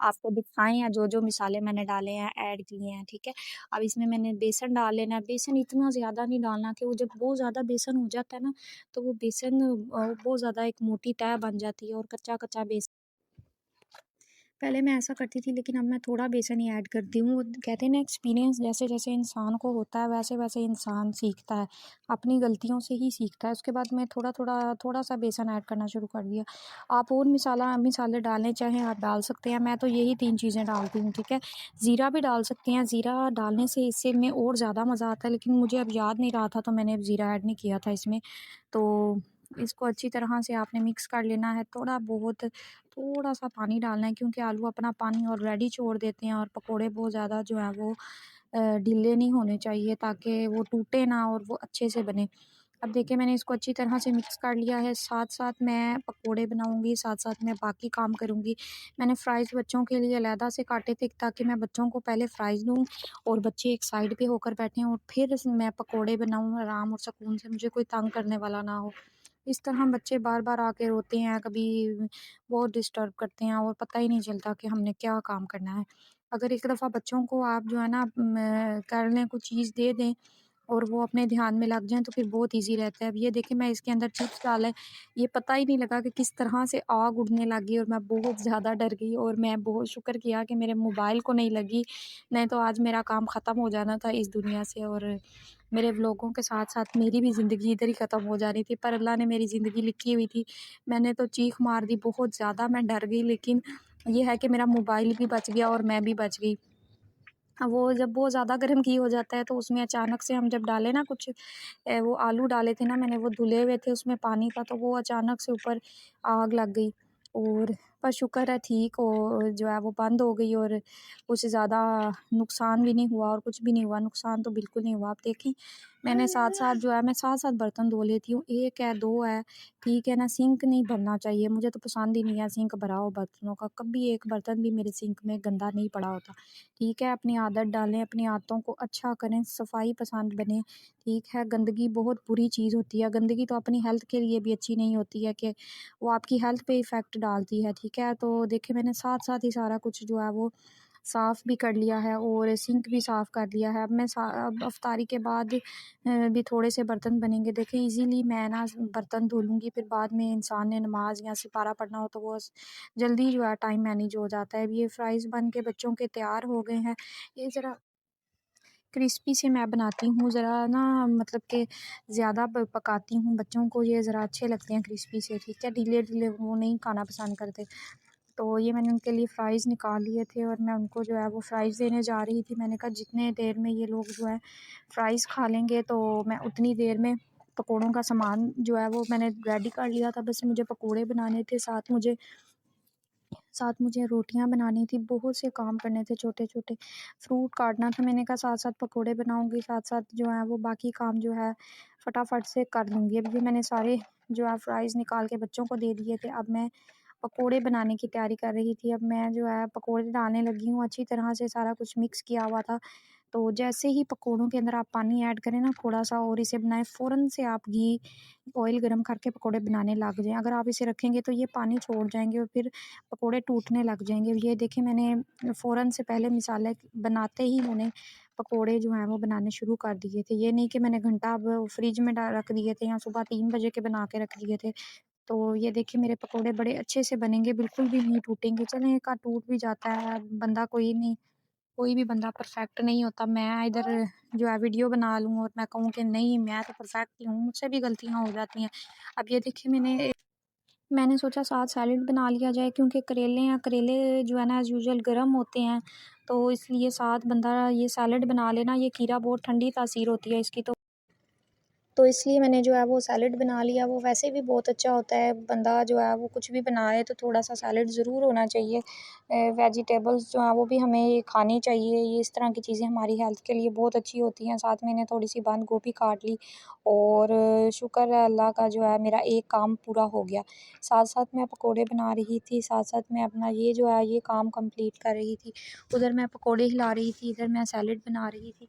आपको दिखाएँ हैं जो मसाले मैंने डाले हैं, ऐड किए हैं, ठीक है। अब इसमें मैंने बेसन डाल लेना है, बेसन इतना ज़्यादा नहीं डालना कि वो जब बहुत ज़्यादा बेसन हो जाता है ना, तो वो बेसन बहुत ज़्यादा एक मोटी तह बन जाती है और कच्चा-कच्चा बेसन। पहले मैं ऐसा करती थी लेकिन अब मैं थोड़ा बेसन ही ऐड करती हूँ। वो कहते हैं ना, एक्सपीरियंस जैसे-जैसे इंसान को होता है वैसे-वैसे इंसान सीखता है, अपनी गलतियों से ही सीखता है। उसके बाद मैं थोड़ा-सा बेसन ऐड करना शुरू कर दिया। आप और मसाले डालें चाहें आप डाल सकते हैं, मैं तो यही 3 चीज़ें डालती हूँ, ठीक है। ज़ीरा भी डाल सकते हैं, ज़ीरा डालने से इससे में और ज़्यादा मज़ा आता है, लेकिन मुझे अब याद नहीं रहा था तो मैंने अब ज़ीरा ऐड नहीं किया था इसमें। तो इसको अच्छी तरह से आपने मिक्स कर लेना है। थोड़ा-सा पानी डालना है क्योंकि आलू अपना पानी ऑलरेडी छोड़ देते हैं और पकोड़े बहुत ज़्यादा जो है वो ढीले नहीं होने चाहिए ताकि वो टूटे ना और वो अच्छे से बने। अब देखिए मैंने इसको अच्छी तरह से मिक्स कर लिया है, साथ-साथ मैं पकोड़े बनाऊँगी, साथ-साथ मैं बाकी काम करूँगी। मैंने फ्राइज़ बच्चों के लिए अलहदा से काटे थे ताकि मैं बच्चों को पहले फ्राइज़ दूँ और बच्चे एक साइड पे होकर बैठें और फिर मैं पकोड़े बनाऊँ आराम और सुकून से, मुझे कोई तंग करने वाला ना हो। इस तरह बच्चे बार-बार आके रोते हैं, कभी बहुत डिस्टर्ब करते हैं और पता ही नहीं चलता कि हमने क्या काम करना है। अगर एक दफ़ा बच्चों को आप जो है ना कर लें, कुछ चीज़ दे दें और वो अपने ध्यान में लग जाएँ तो फिर बहुत ईज़ी रहता है। अब ये देखिए मैं इसके अंदर चिप्स डाले, ये पता ही नहीं लगा कि किस तरह से आग उड़ने लगी और मैं बहुत ज़्यादा डर गई और मैं बहुत शुक्र किया कि मेरे मोबाइल को नहीं लगी, नहीं तो आज मेरा काम ख़त्म हो जाना था इस दुनिया से और मेरे व्लॉगों के साथ-साथ मेरी भी ज़िंदगी इधर ही ख़त्म हो जानी थी। पर अल्लाह ने मेरी ज़िंदगी लिखी हुई थी। मैंने तो चीख मार दी बहुत ज़्यादा, मैं डर गई, लेकिन ये है कि मेरा मोबाइल भी बच गया और मैं भी बच गई। वो जब बहुत ज़्यादा गर्म घी हो जाता है तो उसमें अचानक से हम जब डाले ना कुछ वो आलू डाले थे ना मैंने, वो धुले हुए थे, उसमें पानी था, तो वो अचानक से ऊपर आग लग गई और पर शुक्र है ठीक हो जो है वो बंद हो गई और कुछ ज़्यादा नुकसान भी नहीं हुआ और कुछ भी नहीं हुआ, नुकसान तो बिल्कुल नहीं हुआ। आप देखें मैंने साथ-साथ जो है मैं साथ-साथ बर्तन धो लेती हूँ, 1 है, 2 है, ठीक है ना, सिंक नहीं भरना चाहिए, मुझे तो पसंद ही नहीं है सिंक भरा हो बर्तनों का, कभी एक बर्तन भी मेरे सिंक में गंदा नहीं पड़ा होता। ठीक है, अपनी आदत डालें, अपनी आदतों को अच्छा करें, सफाई पसंद बनें, ठीक है। गंदगी बहुत बुरी चीज़ होती है, गंदगी तो अपनी हेल्थ के लिए भी अच्छी नहीं होती है कि वो आपकी हेल्थ पे इफ़ेक्ट डालती है, ठीक है। तो देखिए मैंने साथ-साथ ही सारा कुछ जो है वो साफ़ भी कर लिया है और सिंक भी साफ़ कर लिया है। अब इफ्तारी के बाद भी थोड़े से बर्तन बनेंगे। देखिए ईज़िली मैं ना बर्तन धो लूँगी, फिर बाद में इंसान ने नमाज़ या सिपारा पढ़ना हो तो वो जल्दी जो है टाइम मैनेज हो जाता है। अब ये फ्राइज़ बन के बच्चों के तैयार हो गए हैं। ये ज़रा क्रिस्पी से मैं बनाती हूँ, ज़रा ना मतलब कि ज़्यादा प पकाती हूँ, बच्चों को ये ज़रा अच्छे लगते हैं क्रिस्पी से, ठीक है। ढीले-ढीले वो नहीं खाना पसंद करते। तो ये मैंने उनके लिए फ्राइज़ निकाल लिए थे और मैं उनको जो है वो फ्राइज़ देने जा रही थी। मैंने कहा जितने देर में ये लोग जो है फ्राइज़ खा लेंगे तो मैं उतनी देर में पकौड़ों का सामान जो है वो मैंने रेडी कर लिया था। बस मुझे पकौड़े बनाने थे, साथ मुझे रोटियाँ बनानी थी, बहुत से काम करने थे छोटे-छोटे, फ्रूट काटना था। मैंने कहा साथ-साथ पकोड़े बनाऊँगी, साथ-साथ जो है वो बाकी काम जो है फटाफट से कर लूँगी। अब ये मैंने सारे जो है फ्राइज़ निकाल के बच्चों को दे दिए थे। अब मैं पकोड़े बनाने की तैयारी कर रही थी। अब मैं जो है पकोड़े डालने लगी हूँ, अच्छी तरह से सारा कुछ मिक्स किया हुआ था। तो जैसे ही पकोड़ों के अंदर आप पानी ऐड करें ना थोड़ा-सा और इसे बनाएँ, फ़ौरन से आप घी, ऑयल गरम करके पकोड़े बनाने लग जाएँ। अगर आप इसे रखेंगे तो ये पानी छोड़ जाएँगे और फिर पकोड़े टूटने लग जाएँगे। ये देखिए मैंने फ़ौरन से पहले मसाले बनाते ही मैंने पकोड़े जो हैं वो बनाने शुरू कर दिए थे। ये नहीं कि मैंने घंटा अब फ्रिज में डा रख दिए थे या सुबह 3 बजे के बना के रख दिए थे। तो ये देखिए मेरे पकोड़े बड़े अच्छे से बनेंगे, बिल्कुल भी नहीं टूटेंगे। चलें एक आध टूट भी जाता है, बंदा कोई भी बंदा परफेक्ट नहीं होता। मैं इधर जो है वीडियो बना लूँ और मैं कहूँ कि नहीं मैं तो परफेक्ट ही हूँ, मुझसे भी गलतियाँ हो जाती हैं। अब ये देखिए मैंने सोचा साथ सैलेड बना लिया जाए क्योंकि करेले जो है ना एज़ यूजुअल गर्म होते हैं, तो इसलिए साथ बंदा ये सैलेड बना ले ना, ये खीरा बहुत ठंडी तासीर होती है इसकी, तो इसलिए मैंने जो है वो सैलेड बना लिया। वो वैसे भी बहुत अच्छा होता है, बंदा जो है वो कुछ भी बनाए तो थोड़ा-सा सैलेड ज़रूर होना चाहिए। वेजिटेबल्स जो हैं वो भी हमें ये खानी चाहिए, ये इस तरह की चीज़ें हमारी हेल्थ के लिए बहुत अच्छी होती हैं। साथ मैंने थोड़ी-सी बंद गोभी काट ली और शुक्र है अल्लाह का जो है मेरा एक काम पूरा हो गया। साथ-साथ मैं पकोड़े बना रही थी, साथ-साथ मैं अपना ये जो है ये काम कंप्लीट कर रही थी। उधर मैं पकोड़े हिला रही थी, इधर मैं सैलेड बना रही थी।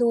2